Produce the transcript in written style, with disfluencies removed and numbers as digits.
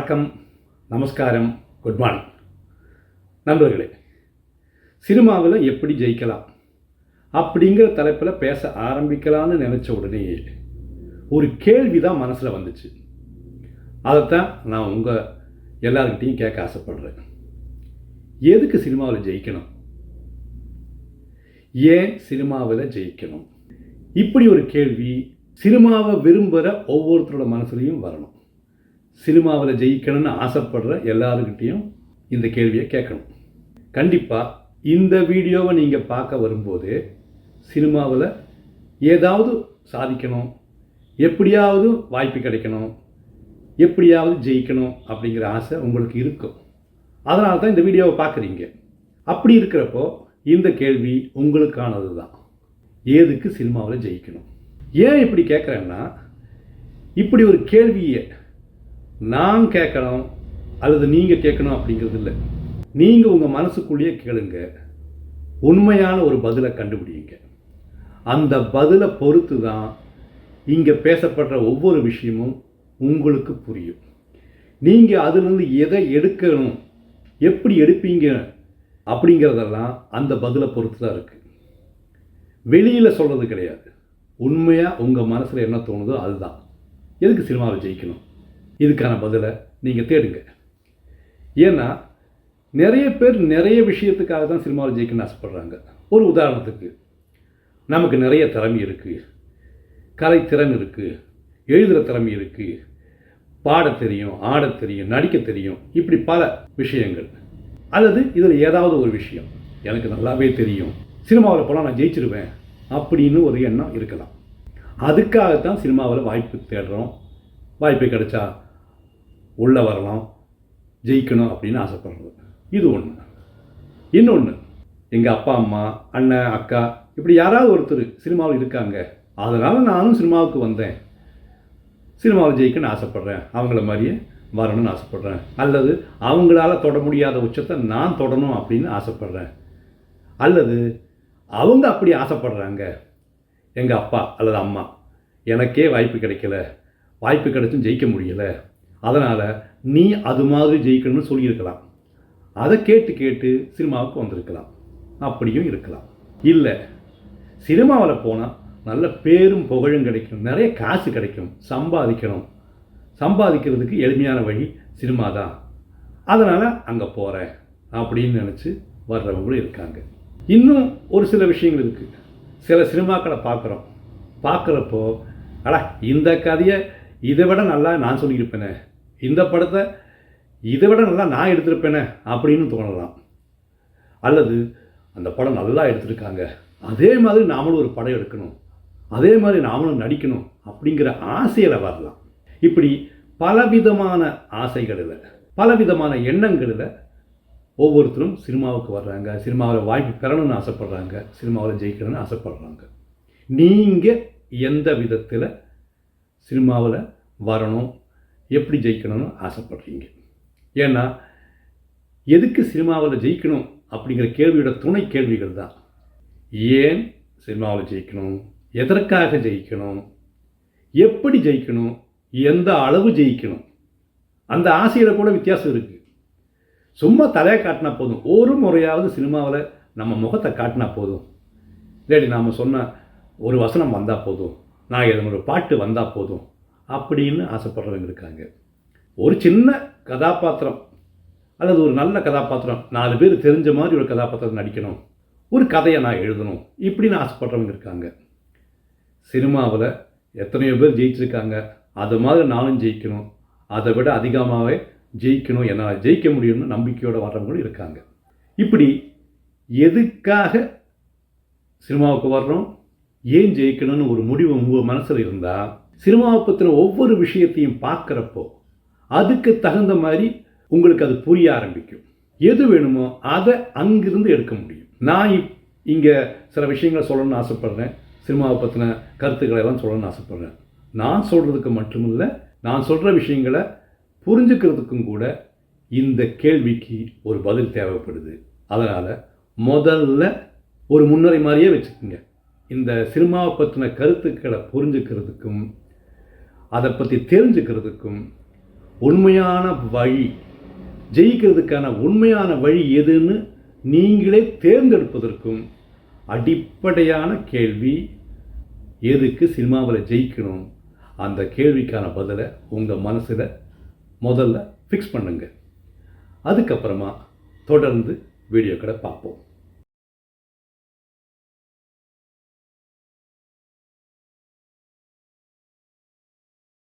வணக்கம், நமஸ்காரம், good morning நண்பர்களே. சினிமாவில் எப்படி ஜெயிக்கலாம் அப்படிங்கிற தலைப்பில் பேச ஆரம்பிக்கலான்னு நினச்ச உடனேயே ஒரு கேள்வி தான் மனசில் வந்துச்சு. அதைத்தான் நான் உங்கள் எல்லாருக்கிட்டையும் கேட்க ஆசைப்படுறேன். எதுக்கு சினிமாவில் ஜெயிக்கணும்? ஏன் சினிமாவில் ஜெயிக்கணும்? இப்படி ஒரு கேள்வி சினிமாவை விரும்புகிற ஒவ்வொருத்தரோட மனசுலையும் வரணும். சினிமாவில் ஜெயிக்கணும்னு ஆசைப்படுற எல்லாருக்கிட்டையும் இந்த கேள்வியை கேட்கணும். கண்டிப்பாக இந்த வீடியோவை நீங்கள் பார்க்க வரும்போது சினிமாவில் ஏதாவது சாதிக்கணும், எப்படியாவது வாய்ப்பு கிடைக்கணும், எப்படியாவது ஜெயிக்கணும் அப்படிங்கிற ஆசை உங்களுக்கு இருக்கும். அதனால தான் இந்த வீடியோவை பார்க்குறீங்க. அப்படி இருக்கிறப்போ இந்த கேள்வி உங்களுக்கானது தான். எதுக்கு சினிமாவில் ஜெயிக்கணும்? ஏன் இப்படி கேட்குறேன்னா, இப்படி ஒரு கேள்வியை நான் கேட்கணும் அல்லது நீங்கள் கேட்கணும் அப்படிங்கிறது இல்லை. நீங்கள் உங்கள் மனசுக்குள்ளேயே கேளுங்க, உண்மையான ஒரு பதிலை கண்டுபிடிங்க. அந்த பதிலை பொறுத்து தான் இங்கே பேசப்படுற ஒவ்வொரு விஷயமும் உங்களுக்கு புரியும். நீங்கள் அதிலிருந்து எதை எடுக்கணும், எப்படி எடுப்பீங்க அப்படிங்கிறதெல்லாம் அந்த பதிலை பொறுத்து தான் இருக்குது. வெளியில் சொல்கிறது கிடையாது. உண்மையாக உங்கள் மனசில் என்ன தோணுதோ அதுதான். எதுக்கு சினிமாவில் ஜெயிக்கணும்? இதுக்கான பதிலை நீங்கள் தேடுங்க. ஏன்னா நிறைய பேர் நிறைய விஷயத்துக்காக தான் சினிமாவில் ஜெயிக்கணும்னு ஆசைப்படுறாங்க. ஒரு உதாரணத்துக்கு, நமக்கு நிறைய திறமை இருக்குது, கலைத்திறன் இருக்குது, எழுதுகிற திறமை இருக்குது, பாட தெரியும், ஆட தெரியும், நடிக்க தெரியும், இப்படி பல விஷயங்கள். அல்லது இதில் ஏதாவது ஒரு விஷயம் எனக்கு நல்லாவே தெரியும், சினிமாவில் போனால் நான் ஜெயிச்சிருவேன் அப்படின்னு ஒரு எண்ணம் இருக்கலாம். அதுக்காகத்தான் சினிமாவில் வாய்ப்பு தேடுறோம். வாய்ப்பு கிடைச்சா உள்ளே வரலாம், ஜெயிக்கணும் அப்படின்னு ஆசைப்படுறது. இது ஒன்று. இன்னொன்று, எங்கள் அப்பா அம்மா, அண்ணன், அக்கா, இப்படி யாராவது ஒருத்தர் சினிமாவில் இருக்காங்க, அதனால் நானும் சினிமாவுக்கு வந்தேன், சினிமாவில் ஜெயிக்கணும்னு ஆசைப்பட்றேன், அவங்கள மாதிரியே வரணும்னு ஆசைப்பட்றேன், அல்லது அவங்களால தொட முடியாத உச்சத்தை நான் தொடணும் அப்படின்னு ஆசைப்பட்றேன், அல்லது அவங்க அப்படி ஆசைப்படுறாங்க, எங்கள் அப்பா அல்லது அம்மா எனக்கே வாய்ப்பு கிடைக்கல, வாய்ப்பு கிடைச்சும் ஜெயிக்க முடியலை, அதனால் நீ அது மாதிரி ஜெயிக்கணும்னு சொல்லியிருக்கலாம். அதை கேட்டு கேட்டு சினிமாவுக்கு வந்திருக்கலாம். அப்படியும் இருக்கலாம். இல்லை, சினிமாவில் போனால் நல்ல பேரும் புகழும் கிடைக்கும், நிறைய காசு கிடைக்கும், சம்பாதிக்கிறதுக்கு எளிமையான வழி சினிமா தான், அதனால் அங்கே போகிறேன் அப்படின்னு நினச்சி வர்றவங்களும் இருக்காங்க. இன்னும் ஒரு சில விஷயங்கள் இருக்குது. சில சினிமாக்களை பார்க்குறப்போ இந்த கதையை இதை விட நல்லா நான் சொல்லியிருப்பேனே, இந்த படத்தை இதை விட நல்லா நான் எடுத்திருப்பேனே அப்படின்னு தோணலாம். அல்லது அந்த படம் நல்லா எடுத்திருக்காங்க, அதே மாதிரி நாமளும் ஒரு படம் எடுக்கணும், அதே மாதிரி நாமளும் நடிக்கணும் அப்படிங்கிற ஆசையில் வரலாம். இப்படி பலவிதமான ஆசைகளில், பலவிதமான எண்ணங்களில் ஒவ்வொருத்தரும் சினிமாவுக்கு வர்றாங்க, சினிமாவில் வாய்ப்பு பெறணும்னு ஆசைப்படுறாங்க, சினிமாவில் ஜெயிக்கணும்னு ஆசைப்படுறாங்க. நீங்கள் எந்த விதத்தில் சினிமாவில் வரணும், எப்படி ஜெயிக்கணும்னு ஆசைப்படுறீங்க? ஏன்னா எதுக்கு சினிமாவில் ஜெயிக்கணும் அப்படிங்கிற கேள்வியோட துணை கேள்விகள் தான். ஏன் சினிமாவில் ஜெயிக்கணும், எதற்காக ஜெயிக்கணும், எப்படி ஜெயிக்கணும், எந்த அளவு ஜெயிக்கணும், அந்த ஆசையில் கூட வித்தியாசம் இருக்குது. சும்மா தலையை காட்டினா போதும், ஒரு முறையாவது சினிமாவில் நம்ம முகத்தை காட்டினா போதும், இல்லாட்டி நாம் சொன்ன ஒரு வசனம் வந்தால் போதும், நான் எதனா ஒரு பாட்டு வந்தால் போதும் அப்படின்னு ஆசைப்படுறவங்க இருக்காங்க. ஒரு சின்ன கதாபாத்திரம் அல்லது ஒரு நல்ல கதாபாத்திரம், 4 பேர் தெரிஞ்ச மாதிரி ஒரு கதாபாத்திரம் நடிக்கணும், ஒரு கதையை நான் எழுதணும் இப்படின்னு ஆசைப்படுறவங்க இருக்காங்க. சினிமாவில் எத்தனையோ பேர் ஜெயிச்சிருக்காங்க, அது மாதிரி நானும் ஜெயிக்கணும், அதை விட அதிகமாகவே ஜெயிக்கணும், என்னால் ஜெயிக்க முடியும்னு நம்பிக்கையோடு வர்றவங்களும் இருக்காங்க. இப்படி எதுக்காக சினிமாவுக்கு வர்றோம், ஏன் ஜெயிக்கணும்னு ஒரு முடிவு உங்கள் மனசில் இருந்தால், சினிமாவை பற்றின ஒவ்வொரு விஷயத்தையும் பார்க்குறப்போ அதுக்கு தகுந்த மாதிரி உங்களுக்கு அது புரிய ஆரம்பிக்கும். எது வேணுமோ அதை அங்கிருந்து எடுக்க முடியும். நான் இங்கே சில விஷயங்களை சொல்லணும்னு ஆசைப்பட்றேன், சினிமாவை பற்றின கருத்துக்களை எல்லாம் சொல்லணும்னு ஆசைப்பட்றேன். நான் சொல்கிறதுக்கு மட்டுமில்லை, நான் சொல்கிற விஷயங்களை புரிஞ்சுக்கிறதுக்கும் கூட இந்த கேள்விக்கு ஒரு பதில் தேவைப்படுது. அதனால் முதல்ல ஒரு முன்னுரை மாதிரியே வச்சுக்கோங்க. இந்த சினிமாவை பற்றின கருத்துக்களை புரிஞ்சுக்கிறதுக்கும் அதை பற்றி தெரிஞ்சுக்கிறதுக்கும் உண்மையான வழி, ஜெயிக்கிறதுக்கான உண்மையான வழி எதுன்னு நீங்களே தேர்ந்தெடுப்பதற்கும் அடிப்படையான கேள்வி எதுக்கு சினிமாவில் ஜெயிக்கணும். அந்த கேள்விக்கான பதிலை உங்கள் மனசில் முதல்ல ஃபிக்ஸ் பண்ணுங்க. அதுக்கப்புறமா தொடர்ந்து வீடியோக்களை பார்ப்போம்.